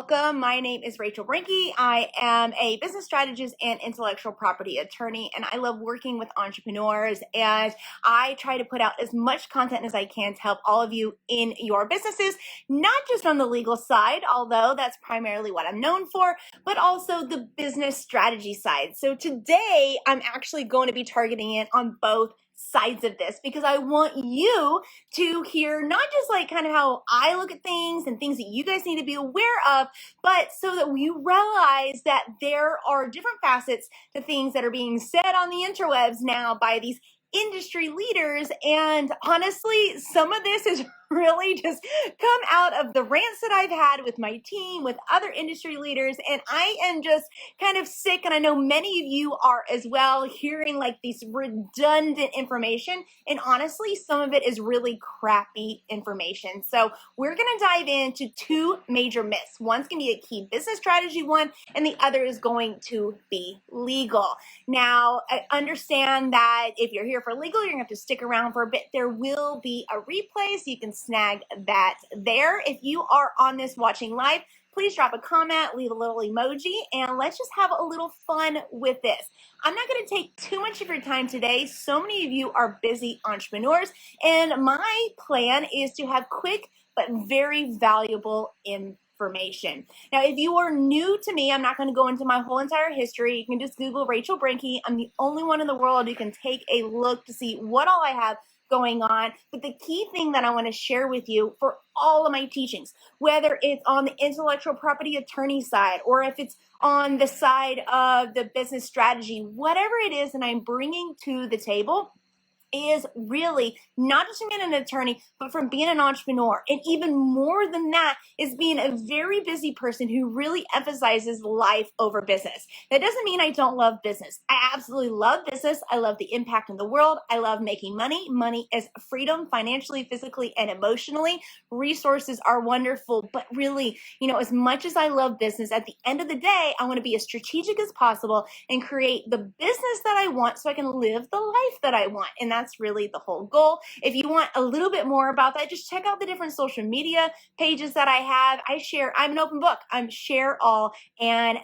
welcome. My name is Rachel Brinke. I am a business strategist and intellectual property attorney, and I love working with entrepreneurs, and I try to put out as much content as I can to help all of you in your businesses, not just on the legal side, although that's primarily what I'm known for, but also the business strategy side. So today, I'm actually going to be targeting it on both sides of this because I want you to hear not just like kind of how I look at things and things that you guys need to be aware of, but so that you realize that there are different facets to things that are being said on the interwebs now by these industry leaders. And honestly, some of this is really just come out of the rants that I've had with my team, with other industry leaders, and I am just kind of sick, and I know many of you are as well, hearing like these redundant information, and honestly, some of it is really crappy information. So we're going to dive into two major myths. One's going to be a key business strategy one, and the other is going to be legal. Now, I understand that if you're here for legal, you're going to have to stick around for a bit. There will be a replay, so you can snag that there. If you are on this watching live, please drop a comment, leave a little emoji, and let's just have a little fun with this. I'm not going to take too much of your time today. So many of you are busy entrepreneurs, and my plan is to have quick but very valuable information. Now, if you are new to me, I'm not going to go into my whole entire history. You can just Google Rachel Brinke. I'm the only one in the world who can take a look to see what all I have going on. But the key thing that I want to share with you for all of my teachings, whether it's on the intellectual property attorney side or if it's on the side of the business strategy, whatever it is that I'm bringing to the table, is really not just from being an attorney, but from being an entrepreneur. And even more than that is being a very busy person who really emphasizes life over business. That doesn't mean I don't love business. I absolutely love business. I love the impact in the world. I love making money. Money is freedom financially, physically, and emotionally. Resources are wonderful, but really, as much as I love business, at the end of the day, I want to be as strategic as possible and create the business that I want so I can live the life that I want. And that's really the whole goal. If you want a little bit more about that, just check out the different social media pages that I have. I'm an open book. I'm share all. And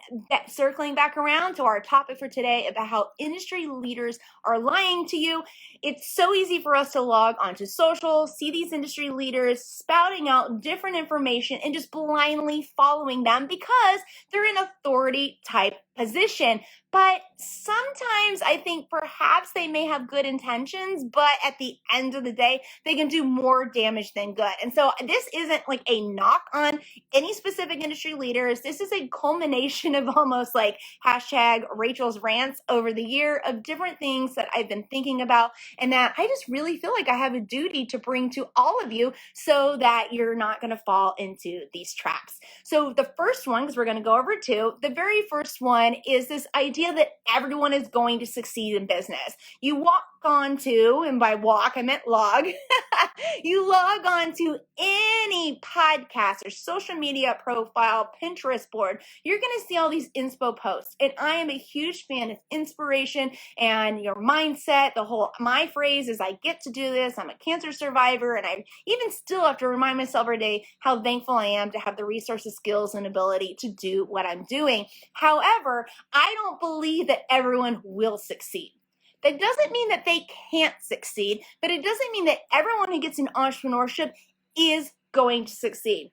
circling back around to our topic for today about how industry leaders are lying to you. It's so easy for us to log onto social, see these industry leaders spouting out different information and just blindly following them because they're in authority type position. But sometimes I think perhaps they may have good intentions, but at the end of the day, they can do more damage than good. And so this isn't like a knock on any specific industry leaders. This is a culmination of almost like hashtag Rachel's rants over the year of different things that I've been thinking about and that I just really feel like I have a duty to bring to all of you so that you're not going to fall into these traps. So the first one, because we're going to go over two, the very first one is this idea that everyone is going to succeed in business. You walk on to, and by walk, I meant log, you log on to any podcast or social media profile, Pinterest board, you're going to see all these inspo posts. And I am a huge fan of inspiration and your mindset. My phrase is I get to do this. I'm a cancer survivor. And I even still have to remind myself every day how thankful I am to have the resources, skills, and ability to do what I'm doing. However, I don't believe that everyone will succeed. That doesn't mean that they can't succeed, but it doesn't mean that everyone who gets into entrepreneurship is going to succeed.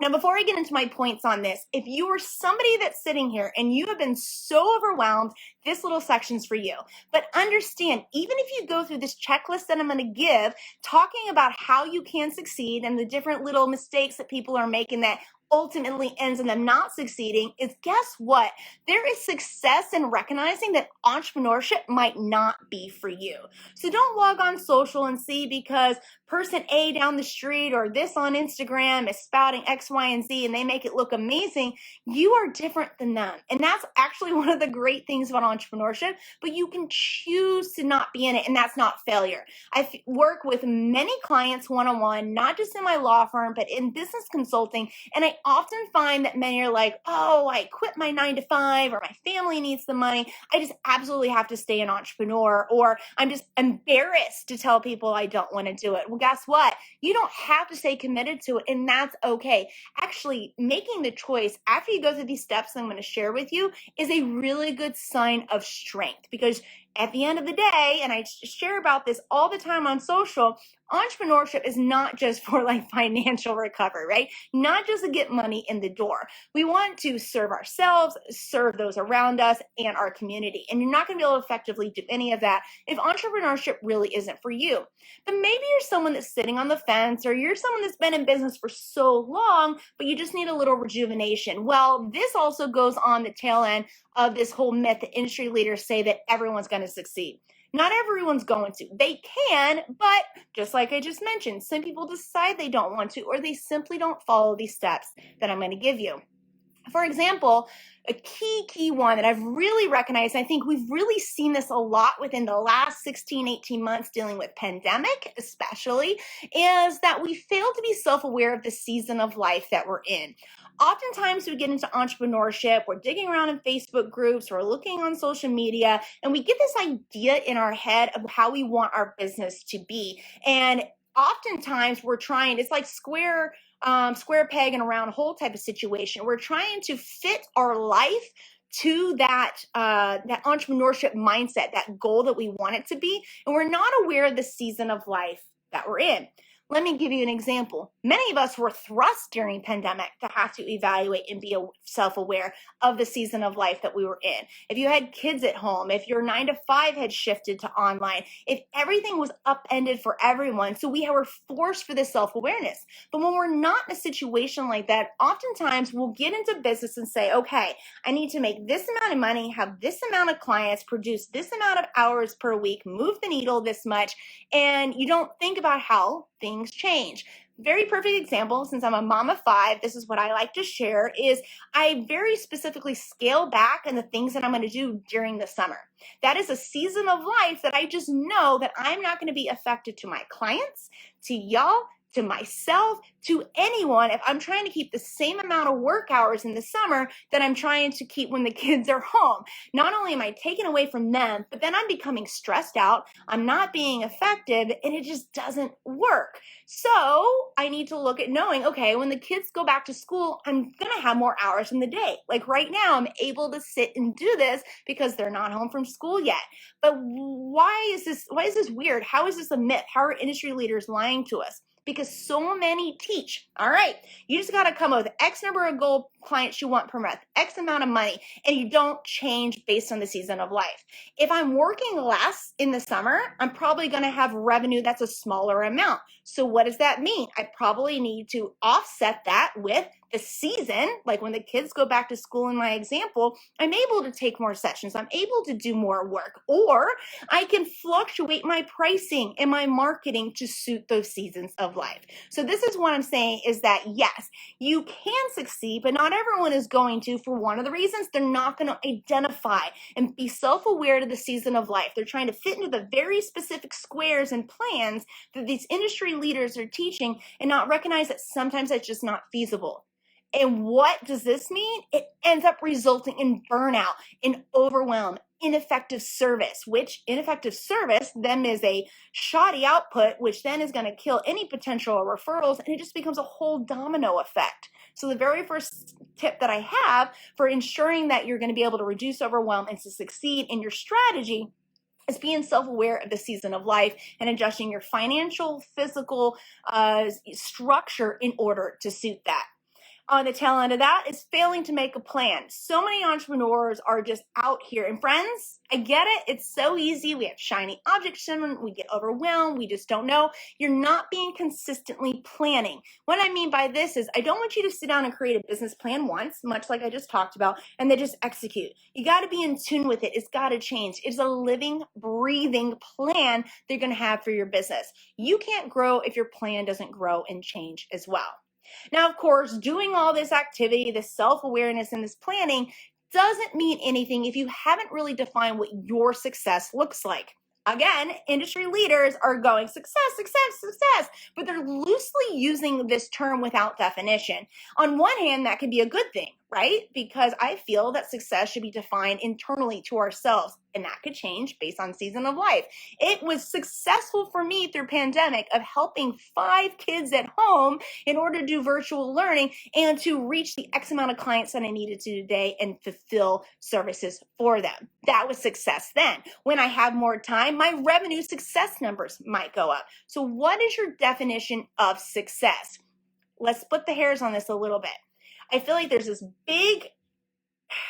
Now, before I get into my points on this, if you are somebody that's sitting here and you have been so overwhelmed, this little section's for you. But understand, even if you go through this checklist that I'm going to give, talking about how you can succeed and the different little mistakes that people are making that ultimately ends in them not succeeding, is guess what? There is success in recognizing that entrepreneurship might not be for you. So don't log on social and see because person A down the street or this on Instagram is spouting X, Y, and Z and they make it look amazing. You are different than them. And that's actually one of the great things about entrepreneurship, but you can choose to not be in it, and that's not failure. I work with many clients one-on-one, not just in my law firm, but in business consulting, and I I often find that many are like, oh, I quit my 9 to 5, or my family needs the money. I just absolutely have to stay an entrepreneur, or I'm just embarrassed to tell people I don't want to do it. Well, guess what? You don't have to stay committed to it, and that's okay. Actually, making the choice after you go through these steps I'm going to share with you is a really good sign of strength, because at the end of the day, and I share about this all the time on social, entrepreneurship is not just for like financial recovery, right? Not just to get money in the door. We want to serve ourselves, serve those around us, and our community. And you're not going to be able to effectively do any of that if entrepreneurship really isn't for you. But maybe you're someone that's sitting on the fence, or you're someone that's been in business for so long, but you just need a little rejuvenation. Well, this also goes on the tail end of this whole myth that industry leaders say that everyone's going to succeed. Not everyone's going to. They can, but just like I just mentioned, some people decide they don't want to, or they simply don't follow these steps that I'm going to give you. For example, a key one that I've really recognized, I think we've really seen this a lot within the last 16, 18 months dealing with pandemic especially, is that we fail to be self-aware of the season of life that we're in. Oftentimes we get into entrepreneurship, we're digging around in Facebook groups, we're looking on social media, and we get this idea in our head of how we want our business to be. And oftentimes we're trying, it's like square peg in a round hole type of situation. We're trying to fit our life to that entrepreneurship mindset, that goal that we want it to be, and we're not aware of the season of life that we're in. Let me give you an example. Many of us were thrust during pandemic to have to evaluate and be self-aware of the season of life that we were in. If you had kids at home, if your 9 to 5 had shifted to online, if everything was upended for everyone, so we were forced for this self-awareness. But when we're not in a situation like that, oftentimes we'll get into business and say, okay, I need to make this amount of money, have this amount of clients, produce this amount of hours per week, move the needle this much, and you don't think about how things change. Very perfect example, since I'm a mom of 5, this is what I like to share, is I very specifically scale back on the things that I'm going to do during the summer. That is a season of life that I just know that I'm not going to be affected to my clients, to y'all, to myself, to anyone, if I'm trying to keep the same amount of work hours in the summer that I'm trying to keep when the kids are home. Not only am I taken away from them, but then I'm becoming stressed out, I'm not being effective, and it just doesn't work. So I need to look at knowing, okay, when the kids go back to school, I'm gonna have more hours in the day. Like right now, I'm able to sit and do this because they're not home from school yet. But why is this weird? How is this a myth? How are industry leaders lying to us? Because so many teach, all right, you just got to come up with X number of goal clients you want per month, X amount of money, and you don't change based on the season of life. If I'm working less in the summer, I'm probably going to have revenue that's a smaller amount. So what does that mean? I probably need to offset that with the season, like when the kids go back to school in my example, I'm able to take more sessions, I'm able to do more work, or I can fluctuate my pricing and my marketing to suit those seasons of life. So this is what I'm saying is that yes, you can succeed, but not everyone is going to, for one of the reasons they're not going to identify and be self-aware to the season of life. They're trying to fit into the very specific squares and plans that these industry leaders are teaching and not recognize that sometimes that's just not feasible. And what does this mean? It ends up resulting in burnout, in overwhelm, ineffective service, which ineffective service then is a shoddy output, which then is going to kill any potential referrals, and it just becomes a whole domino effect. So the very first tip that I have for ensuring that you're going to be able to reduce overwhelm and to succeed in your strategy is being self-aware of the season of life and adjusting your financial, physical structure in order to suit that. On the tail end of that is failing to make a plan. So many entrepreneurs are just out here. And friends, I get it. It's so easy. We have shiny object syndrome. We get overwhelmed. We just don't know. You're not being consistently planning. What I mean by this is I don't want you to sit down and create a business plan once, much like I just talked about, and then just execute. You got to be in tune with it. It's got to change. It's a living, breathing plan they're going to have for your business. You can't grow if your plan doesn't grow and change as well. Now, of course, doing all this activity, this self-awareness and this planning doesn't mean anything if you haven't really defined what your success looks like. Again, industry leaders are going success, success, success, but they're loosely using this term without definition. On one hand, that can be a good thing, right? Because I feel that success should be defined internally to ourselves, and that could change based on season of life. It was successful for me through pandemic of helping 5 kids at home in order to do virtual learning and to reach the X amount of clients that I needed to today and fulfill services for them. That was success then. When I have more time, my revenue success numbers might go up. So what is your definition of success? Let's split the hairs on this a little bit. I feel like there's this big,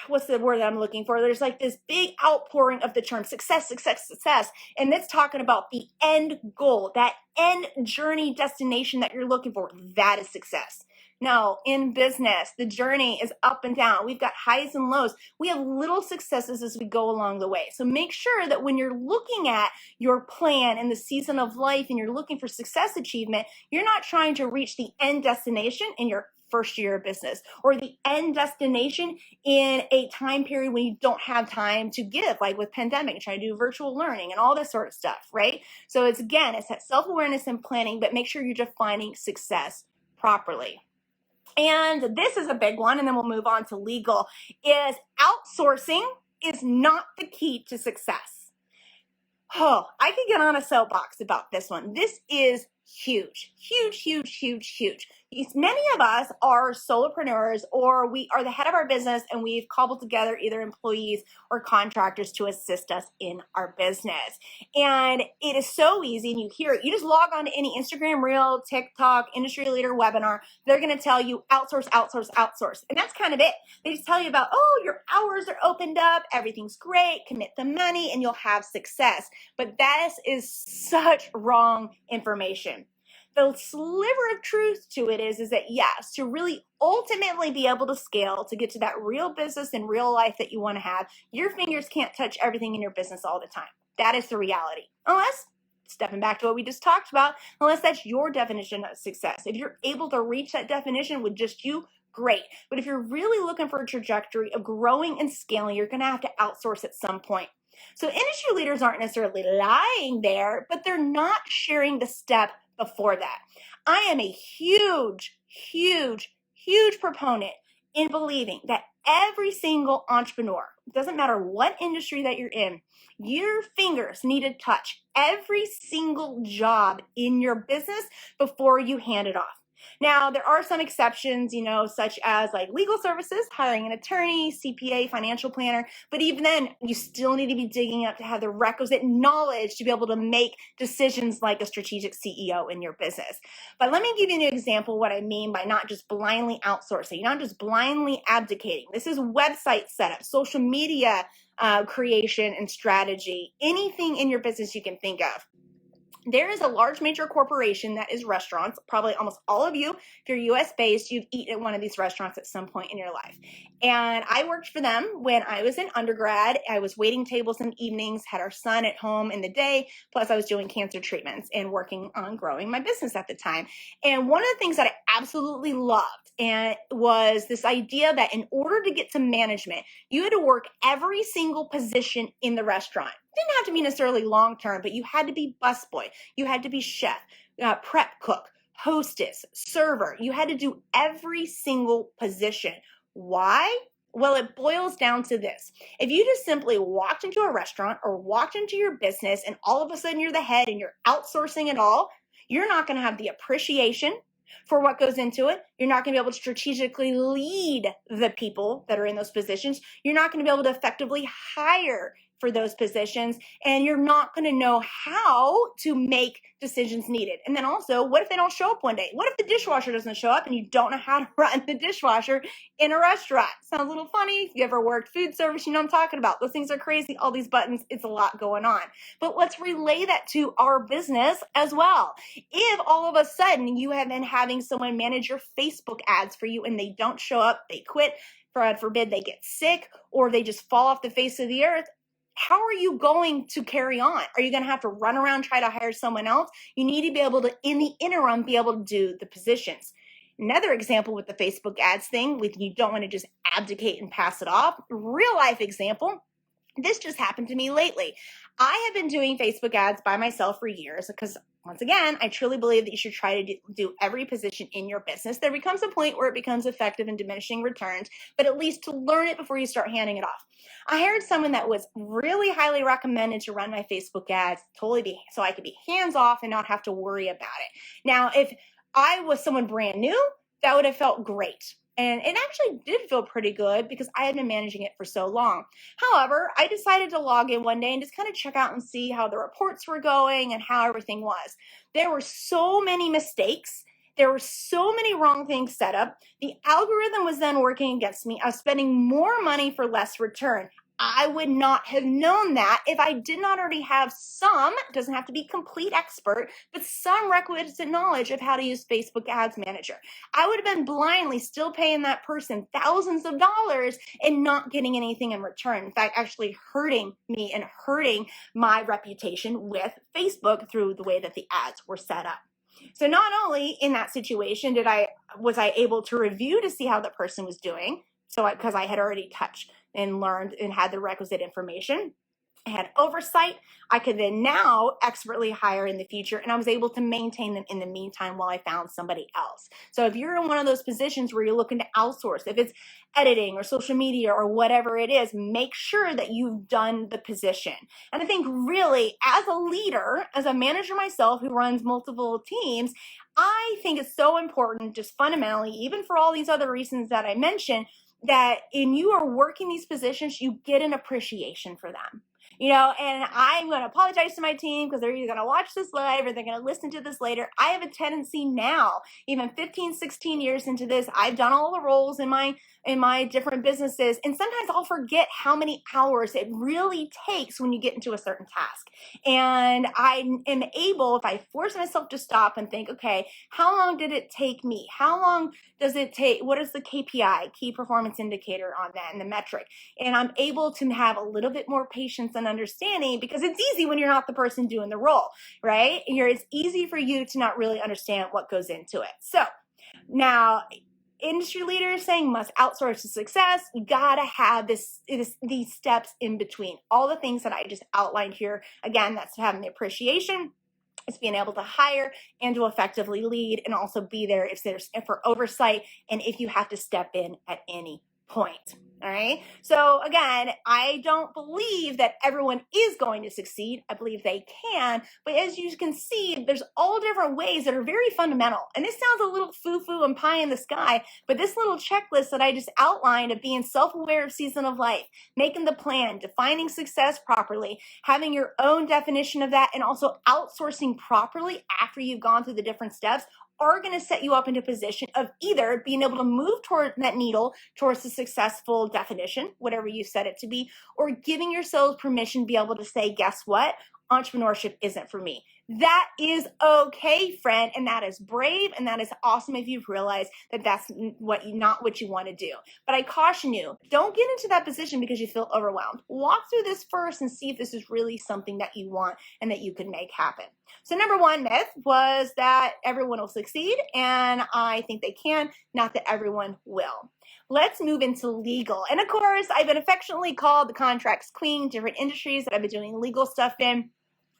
what's the word that I'm looking for? There's like this big outpouring of the term success, success, success. And it's talking about the end goal, that end journey destination that you're looking for. That is success. No, in business, the journey is up and down. We've got highs and lows. We have little successes as we go along the way. So make sure that when you're looking at your plan and the season of life and you're looking for success achievement, you're not trying to reach the end destination in your first year of business or the end destination in a time period when you don't have time to give, like with pandemic, trying to do virtual learning and all this sort of stuff, right? So it's that self-awareness and planning, but make sure you're defining success properly. And this is a big one, and then we'll move on to legal, is outsourcing is not the key to success. Oh, I could get on a soapbox about this one. This is huge, huge, huge, huge, huge. Many of us are solopreneurs, or we are the head of our business and we've cobbled together either employees or contractors to assist us in our business. And it is so easy, and you hear it. You just log on to any Instagram reel, TikTok, industry leader webinar. They're going to tell you outsource, outsource, outsource. And that's kind of it. They just tell you about, oh, your hours are opened up, everything's great, commit the money, and you'll have success. But that is such wrong information. The sliver of truth to it is that yes, to really ultimately be able to scale, to get to that real business and real life that you want to have, your fingers can't touch everything in your business all the time. That is the reality. Unless, stepping back to what we just talked about, unless that's your definition of success. If you're able to reach that definition with just you, great. But if you're really looking for a trajectory of growing and scaling, you're going to have to outsource at some point. So industry leaders aren't necessarily lying there, but they're not sharing the step before that. I am a huge, huge, huge proponent in believing that every single entrepreneur, it doesn't matter what industry that you're in, your fingers need to touch every single job in your business before you hand it off. Now, there are some exceptions, such as like legal services, hiring an attorney, CPA, financial planner, but even then, you still need to be digging up to have the requisite knowledge to be able to make decisions like a strategic CEO in your business. But let me give you an example of what I mean by not just blindly outsourcing, not just blindly abdicating. This is website setup, social media creation and strategy, anything in your business you can think of. There is a large major corporation that is restaurants. Probably almost all of you, if you're US based, you've eaten at one of these restaurants at some point in your life. And I worked for them when I was in undergrad. I was waiting tables in the evenings, had our son at home in the day, plus I was doing cancer treatments and working on growing my business at the time. And one of the things that I absolutely loved was this idea that in order to get to management, you had to work every single position in the restaurant. Didn't have to be necessarily long-term, but you had to be busboy, you had to be chef, prep cook, hostess, server. You had to do every single position. Why? Well, it boils down to this. If you just simply walked into a restaurant or walked into your business and all of a sudden you're the head and you're outsourcing it all, you're not going to have the appreciation for what goes into it. You're not going to be able to strategically lead the people that are in those positions. You're not going to be able to effectively hire for those positions, and you're not going to know how to make decisions needed. And then also, what if they don't show up one day? What if the dishwasher doesn't show up and you don't know how to run the dishwasher in a restaurant? Sounds a little funny. If you ever worked food service, you know what I'm talking about. Those things are crazy. All these buttons, it's a lot going on. But let's relay that to our business as well. If all of a sudden you have been having someone manage your Facebook ads for you and they don't show up, they quit, God forbid they get sick, or they just fall off the face of the earth, how are you going to carry on? Are you going to have to run around, try to hire someone else? You need to be able to, in the interim, be able to do the positions. Another example with the Facebook ads thing, with you don't want to just abdicate and pass it off. Real life example. This just happened to me lately. I have been doing Facebook ads by myself for years because, once again, I truly believe that you should try to do every position in your business. There becomes a point where it becomes effective in diminishing returns, but at least to learn it before you start handing it off. I hired someone that was really highly recommended to run my Facebook ads, so I could be hands off and not have to worry about it. Now, if I was someone brand new, that would have felt great. And it actually did feel pretty good because I had been managing it for so long. However, I decided to log in one day and just kind of check out and see how the reports were going and how everything was. There were so many mistakes. There were so many wrong things set up. The algorithm was then working against me. I was spending more money for less return. I would not have known that if I did not already have some, it doesn't have to be complete expert, but some requisite knowledge of how to use Facebook Ads Manager. I would have been blindly still paying that person thousands of dollars and not getting anything in return. In fact, actually hurting me and hurting my reputation with Facebook through the way that the ads were set up. So not only in that situation was I able to review to see how the person was doing, because I had already touched and learned and had the requisite information. I had oversight. I could then now expertly hire in the future, and I was able to maintain them in the meantime while I found somebody else. So if you're in one of those positions where you're looking to outsource, if it's editing or social media or whatever it is, make sure that you've done the position. And I think really, as a leader, as a manager myself who runs multiple teams, I think it's so important, just fundamentally, even for all these other reasons that I mentioned, that in you are working these positions, you get an appreciation for them. And I'm going to apologize to my team because they're either going to watch this live or they're going to listen to this later. I have a tendency now, even 15, 16 years into this, I've done all the roles in my different businesses. And sometimes I'll forget how many hours it really takes when you get into a certain task. And I am able, if I force myself to stop and think, okay, how long did it take me? How long does it take? What is the KPI, key performance indicator on that and the metric? And I'm able to have a little bit more patience and understanding because it's easy when you're not the person doing the role, right? It's easy for you to not really understand what goes into it. So now, industry leaders saying must outsource to success. You gotta have these steps in between. All the things that I just outlined here. Again, that's having the appreciation. It's being able to hire and to effectively lead, and also be there for oversight and if you have to step in at any point. All right. So again, I don't believe that everyone is going to succeed. I believe they can, but as you can see, there's all different ways that are very fundamental. And this sounds a little foo-foo and pie in the sky, but this little checklist that I just outlined of being self-aware of season of life, making the plan, defining success properly, having your own definition of that, and also outsourcing properly after you've gone through the different steps are going to set you up into a position of either being able to move toward that needle towards a successful definition, whatever you set it to be, or giving yourselves permission to be able to say, guess what? Entrepreneurship isn't for me. That is okay, friend, and that is brave, and that is awesome if you've realized that that's not what you want to do. But I caution you, don't get into that position because you feel overwhelmed. Walk through this first and see if this is really something that you want and that you can make happen. So number one myth was that everyone will succeed, and I think they can, not that everyone will. Let's move into legal. And of course, I've been affectionately called the contracts queen, different industries that I've been doing legal stuff in.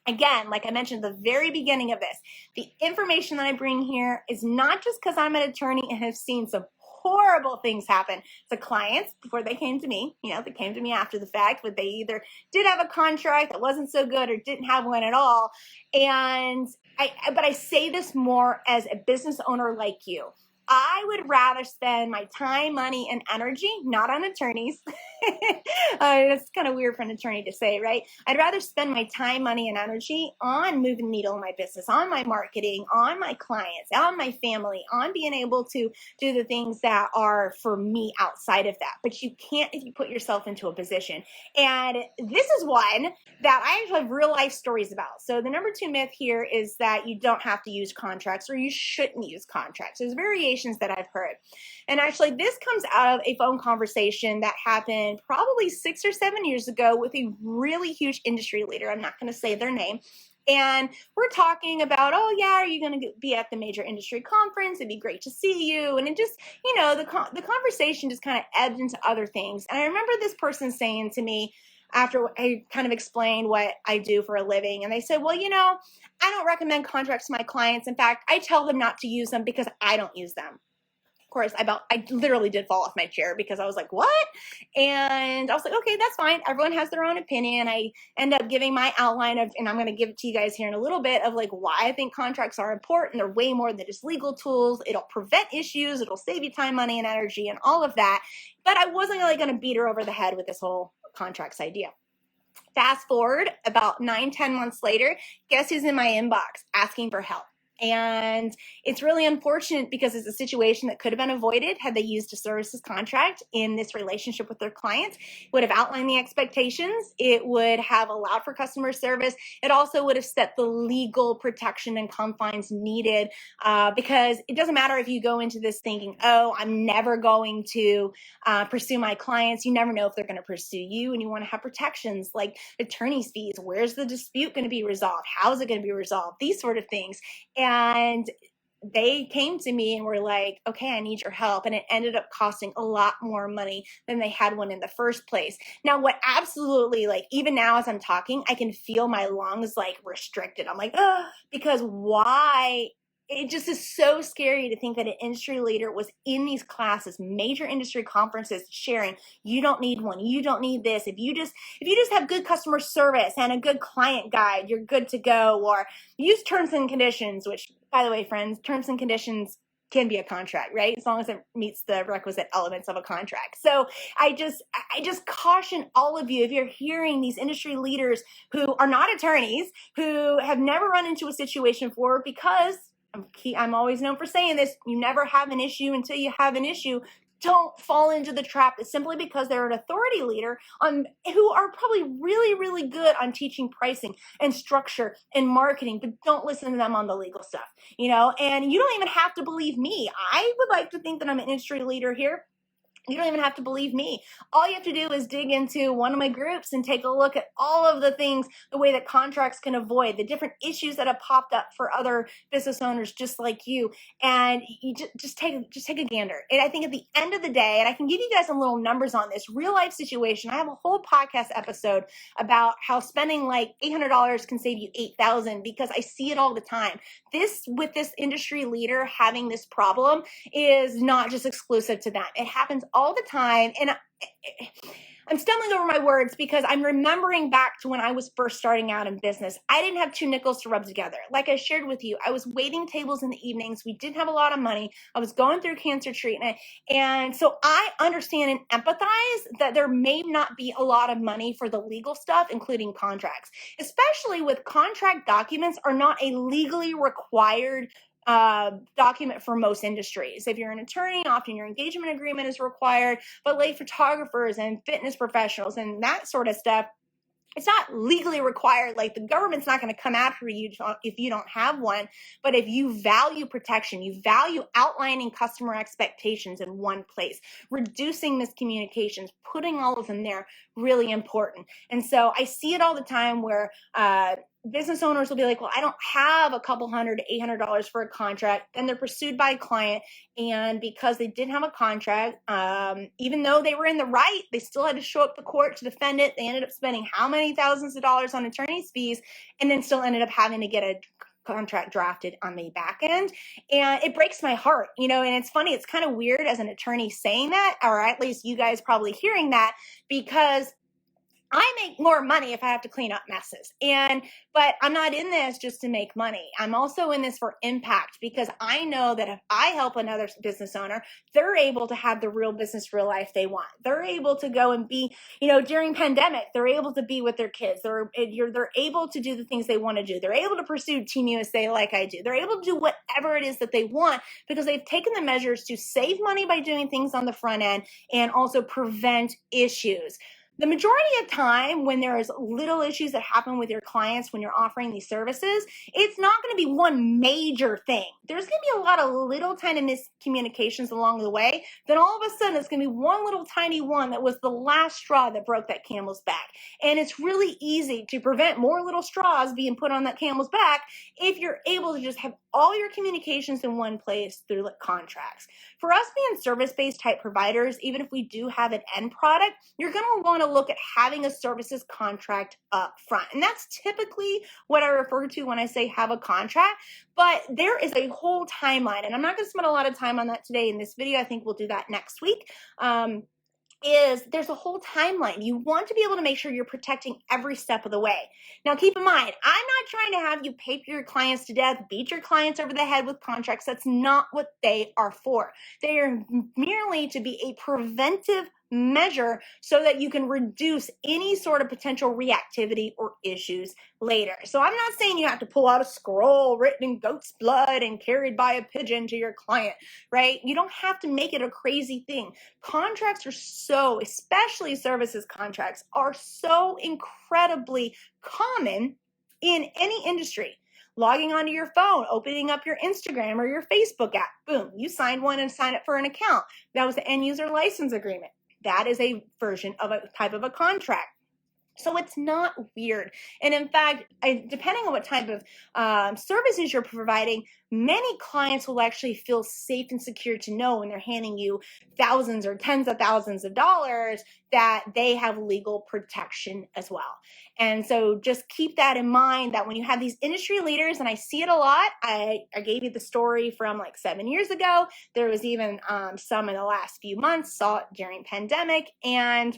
Again, like I mentioned at the very beginning of this, the information that I bring here is not just because I'm an attorney and have seen some horrible things happen to clients before they came to me. They came to me after the fact, but they either did have a contract that wasn't so good or didn't have one at all. But I say this more as a business owner like you. I would rather spend my time, money, and energy, not on attorneys. That's kind of weird for an attorney to say, right? I'd rather spend my time, money, and energy on moving the needle in my business, on my marketing, on my clients, on my family, on being able to do the things that are for me outside of that. But you can't if you put yourself into a position. And this is one that I actually have real life stories about. So the number two myth here is that you don't have to use contracts, or you shouldn't use contracts. There's variations that I've heard. And actually, this comes out of a phone conversation that happened probably 6 or 7 years ago with a really huge industry leader. I'm not going to say their name. And we're talking about, oh yeah, are you going to be at the major industry conference? It'd be great to see you. And it just, the conversation just kind of ebbed into other things. And I remember this person saying to me, after I kind of explained what I do for a living. And they said, well, I don't recommend contracts to my clients. In fact, I tell them not to use them because I don't use them. Of course, I literally did fall off my chair because I was like, what? And I was like, okay, that's fine. Everyone has their own opinion. I end up giving my outline of, and I'm going to give it to you guys here in a little bit, of like why I think contracts are important. They're way more than just legal tools. It'll prevent issues. It'll save you time, money, and energy and all of that. But I wasn't really going to beat her over the head with this whole contracts idea. Fast forward about 9-10 months later, guess who's in my inbox asking for help? And it's really unfortunate because it's a situation that could have been avoided had they used a services contract in this relationship with their client. It would have outlined the expectations. It would have allowed for customer service. It also would have set the legal protection and confines needed, because it doesn't matter if you go into this thinking, oh, I'm never going to pursue my clients. You never know if they're going to pursue you, and you want to have protections like attorney's fees. Where's the dispute going to be resolved? How is it going to be resolved? These sort of things. And they came to me and were like, okay, I need your help. And it ended up costing a lot more money than they had one in the first place. Now, what absolutely, like, even now as I'm talking, I can feel my lungs like restricted. I'm like, oh, because why? It just is so scary to think that an industry leader was in these classes, major industry conferences, sharing, you don't need one, you don't need this. If you just have good customer service and a good client guide, you're good to go. Or use terms and conditions, which, by the way, friends, terms and conditions can be a contract, right? As long as it meets the requisite elements of a contract. So I just caution all of you, if you're hearing these industry leaders who are not attorneys, who have never run into a situation before, because I'm always known for saying this, you never have an issue until you have an issue. Don't fall into the trap that simply because they're an authority leader who are probably really, really good on teaching pricing and structure and marketing, but don't listen to them on the legal stuff, and you don't even have to believe me. I would like to think that I'm an industry leader here. You don't even have to believe me. All you have to do is dig into one of my groups and take a look at all of the things, the way that contracts can avoid, the different issues that have popped up for other business owners just like you. And you just take a gander. And I think at the end of the day, and I can give you guys some little numbers on this real life situation. I have a whole podcast episode about how spending like $800 can save you $8,000, because I see it all the time. With this industry leader having this problem is not just exclusive to them. It happens all the time. And I'm stumbling over my words because I'm remembering back to when I was first starting out in business. I didn't have two nickels to rub together. Like I shared with you, I was waiting tables in the evenings. We didn't have a lot of money. I was going through cancer treatment. And so I understand and empathize that there may not be a lot of money for the legal stuff, including contracts, especially with contract documents are not a legally required document for most industries. If you're an attorney, often your engagement agreement is required, but like photographers and fitness professionals and that sort of stuff, it's not legally required. Like, the government's not going to come after you if you don't have one. But if you value protection, you value outlining customer expectations in one place, reducing miscommunications, putting all of them there, really important. And so I see it all the time where business owners will be like, well, I don't have a couple $100 to $800 for a contract. Then they're pursued by a client. And because they didn't have a contract, even though they were in the right, they still had to show up to court to defend it. They ended up spending how many thousands of dollars on attorney's fees, and then still ended up having to get a contract drafted on the back end. And it breaks my heart, and it's funny. It's kind of weird as an attorney saying that, or at least you guys probably hearing that, because I make more money if I have to clean up messes. But I'm not in this just to make money. I'm also in this for impact, because I know that if I help another business owner, they're able to have the real business, real life they want. They're able to go and be, during pandemic, they're able to be with their kids. They're able to do the things they want to do. They're able to pursue Team USA like I do. They're able to do whatever it is that they want, because they've taken the measures to save money by doing things on the front end and also prevent issues. The majority of time when there's little issues that happen with your clients when you're offering these services, it's not going to be one major thing. There's going to be a lot of little tiny miscommunications along the way. Then all of a sudden, it's going to be one little tiny one that was the last straw that broke that camel's back. And it's really easy to prevent more little straws being put on that camel's back if you're able to just have all your communications in one place through contracts. For us being service-based type providers, even if we do have an end product, you're going to want to look at having a services contract up front. And that's typically what I refer to when I say have a contract, but there is a whole timeline, and I'm not going to spend a lot of time on that today in this video. I think we'll do that next week. There's a whole timeline. You want to be able to make sure you're protecting every step of the way. Now, keep in mind, I'm not trying to have you paper your clients to death, beat your clients over the head with contracts. That's not what they are for. They are merely to be a preventive measure so that you can reduce any sort of potential reactivity or issues later. So I'm not saying you have to pull out a scroll written in goat's blood and carried by a pigeon to your client, right? You don't have to make it a crazy thing. Contracts are so, especially services contracts, are so incredibly common in any industry. Logging onto your phone, opening up your Instagram or your Facebook app, boom, you signed one and signed up for an account. That was the end user license agreement. That is a version of a type of a contract. So it's not weird. And in fact, depending on what type of services you're providing, many clients will actually feel safe and secure to know when they're handing you thousands or tens of thousands of dollars that they have legal protection as well. And so just keep that in mind, that when you have these industry leaders, and I see it a lot, I gave you the story from like 7 years ago. There was even some in the last few months, saw it during pandemic, and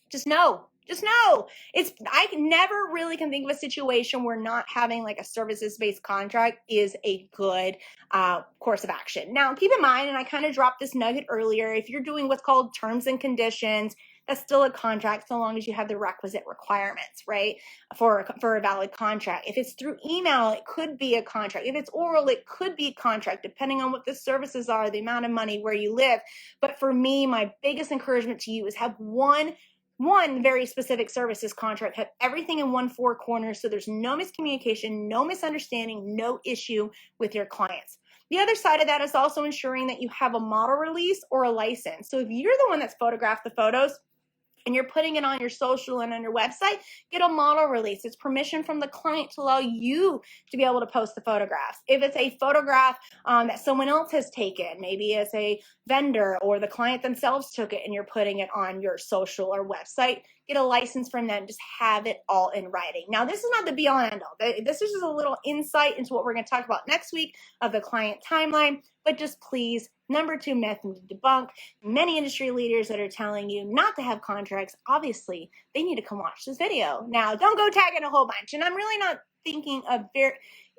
just know, I never really can think of a situation where not having like a services-based contract is a good course of action. Now, keep in mind, and I kind of dropped this nugget earlier, if you're doing what's called terms and conditions, that's still a contract so long as you have the requisite requirements, right, for a valid contract. If it's through email, it could be a contract. If it's oral, it could be a contract, depending on what the services are, the amount of money, where you live. But for me, my biggest encouragement to you is have one very specific services contract, have everything in one four corners so there's no miscommunication, no misunderstanding, no issue with your clients. The other side of that is also ensuring that you have a model release or a license. So if you're the one that's photographed the photos and you're putting it on your social and on your website, get a model release. It's permission from the client to allow you to be able to post the photographs. If it's a photograph that someone else has taken, maybe it's a vendor or the client themselves took it and you're putting it on your social or website, get a license from them. Just have it all in writing. Now, this is not the be-all and end-all. This is just a little insight into what we're going to talk about next week of the client timeline. But just please, number 2 myth to debunk. Many industry leaders that are telling you not to have contracts, obviously, they need to come watch this video. Now, don't go tagging a whole bunch. And I'm really not thinking of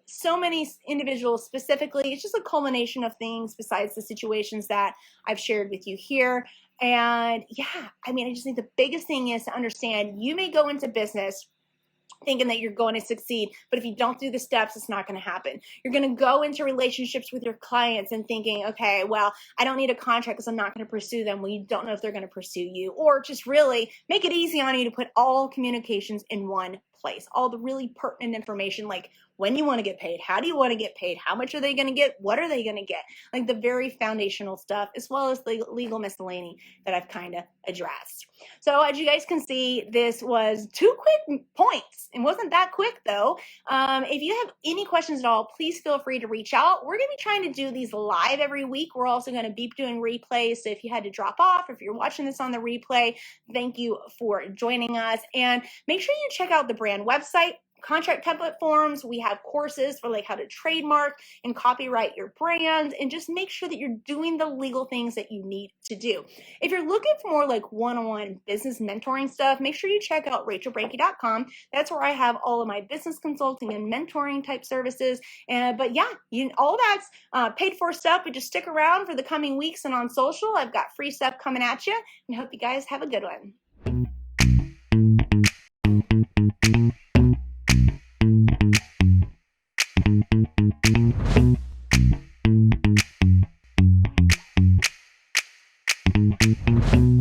so many individuals specifically. It's just a culmination of things besides the situations that I've shared with you here. And yeah, I mean, I just think the biggest thing is to understand you may go into business thinking that you're going to succeed, but if you don't do the steps, it's not going to happen. You're going to go into relationships with your clients and thinking, okay, well, I don't need a contract because I'm not going to pursue them. Well, you don't know if they're going to pursue you, or just really make it easy on you to put all communications in one place, all the really pertinent information, like when you want to get paid, how do you want to get paid, how much are they going to get, what are they going to get, like the very foundational stuff, as well as the legal miscellany that I've kind of addressed. So as you guys can see, this was 2 quick points. It wasn't that quick though. If you have any questions at all, please feel free to reach out. We're going to be trying to do these live every week. We're also going to be doing replays. So if you had to drop off, if you're watching this on the replay, thank you for joining us. And make sure you check out the brand website, contract template forms. We have courses for like how to trademark and copyright your brand, and just make sure that you're doing the legal things that you need to do. If you're looking for more like one-on-one business mentoring stuff, make sure you check out rachelbranke.com. That's where I have all of my business consulting and mentoring type services. But yeah, all that's paid for stuff, but just stick around for the coming weeks. And on social, I've got free stuff coming at you, and hope you guys have a good one. Thank you.